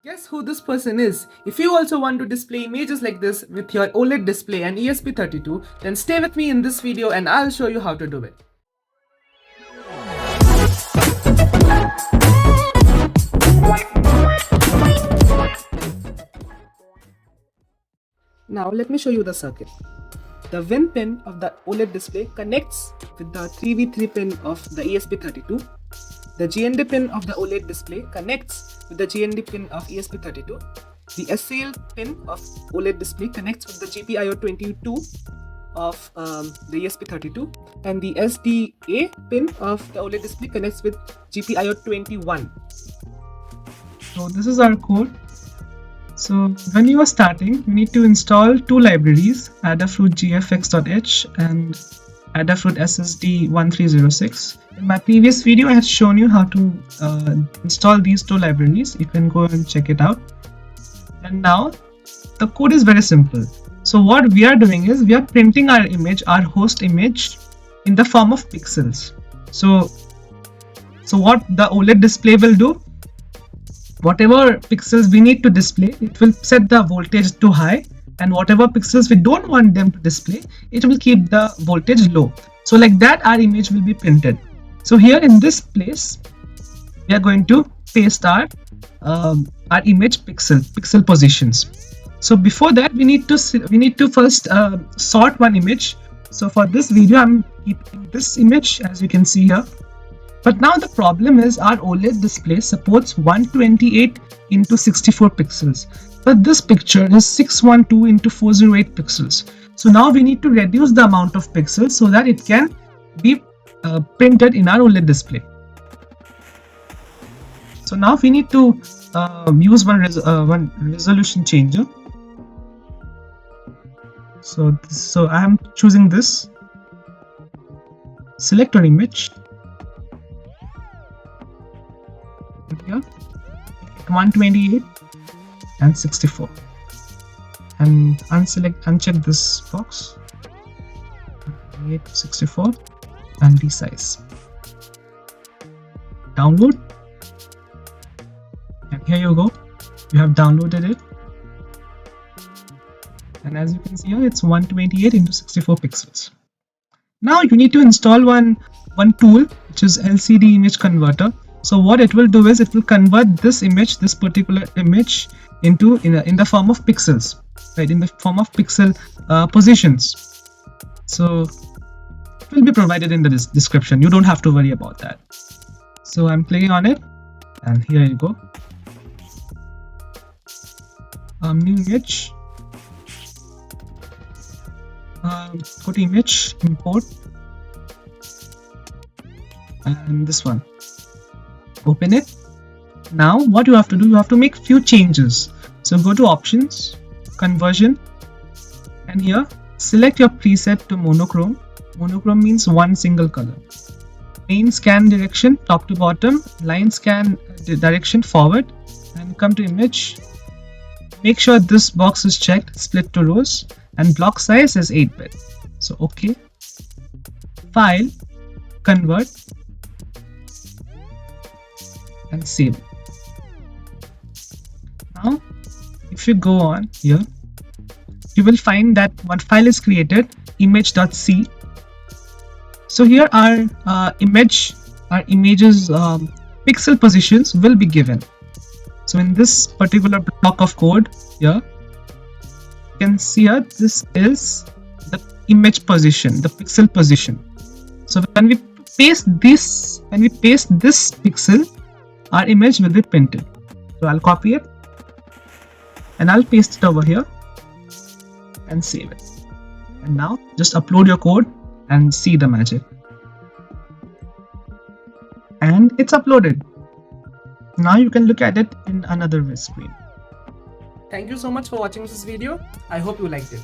Guess who this person is? If you also want to display images like this with your OLED display and ESP32, then stay with me in this video and I'll show you how to do it. Now let me show you the circuit. The Win pin of the OLED display connects with the 3v3 pin of the ESP32. The GND pin of the OLED display connects with the GND pin of ESP32. The SCL pin of OLED display connects with the GPIO22 of the ESP32, and the SDA pin of the OLED display connects with GPIO21. So this is our code. So when you are starting, you need to install two libraries, Adafruit GFX.h and Adafruit SSD1306. In my previous video, I had shown you how to install these two libraries. You can go and check it out. And now the code is very simple. So what we are doing is we are printing our image, our host image, in the form of pixels. So what the OLED display will do, whatever pixels we need to display, it will set the voltage to high, and whatever pixels we don't want them to display, it will keep the voltage low. So like that, our image will be printed. So here in this place, we are going to paste our image pixel positions. So before that, we need to first sort one image. So for this video, I'm keeping this image, as you can see here. But now the problem is our OLED display supports 128 into 64 pixels, but this picture is 612 into 408 pixels. So now we need to reduce the amount of pixels so that it can be printed in our OLED display. So now we need to use one resolution changer. So I am choosing this. Select your image. Here, 128 and 64, and uncheck this box. 128, 64, and resize. Download, and here you go. You have downloaded it, and as you can see here, it's 128 into 64 pixels. Now you need to install one tool, which is LCD image converter. So what it will do is it will convert this particular image in the form of pixels, right? In the form of pixel positions. So it will be provided in the description. You don't have to worry about that. So I'm clicking on it, and here you go. New image. Go to image, import, and this one. Open it. Now what you have to do, you have to make few changes. So go to options, conversion, and here select your preset to monochrome. Monochrome means one single color. Main scan direction top to bottom, line scan direction forward, and come to image. Make sure this box is checked, split to rows, and block size is 8-bit. So okay. File, convert, and save. Now if you go on here, you will find that one file is created, image.c. So here our image's pixel positions will be given. So in this particular block of code here, you can see here, this is the image position, the pixel position. So when we paste this pixel, our image will be printed. So I'll copy it and I'll paste it over here and save it. And now just upload your code and see the magic. And it's uploaded. Now you can look at it in another screen. Thank you so much for watching this video. I hope you liked it.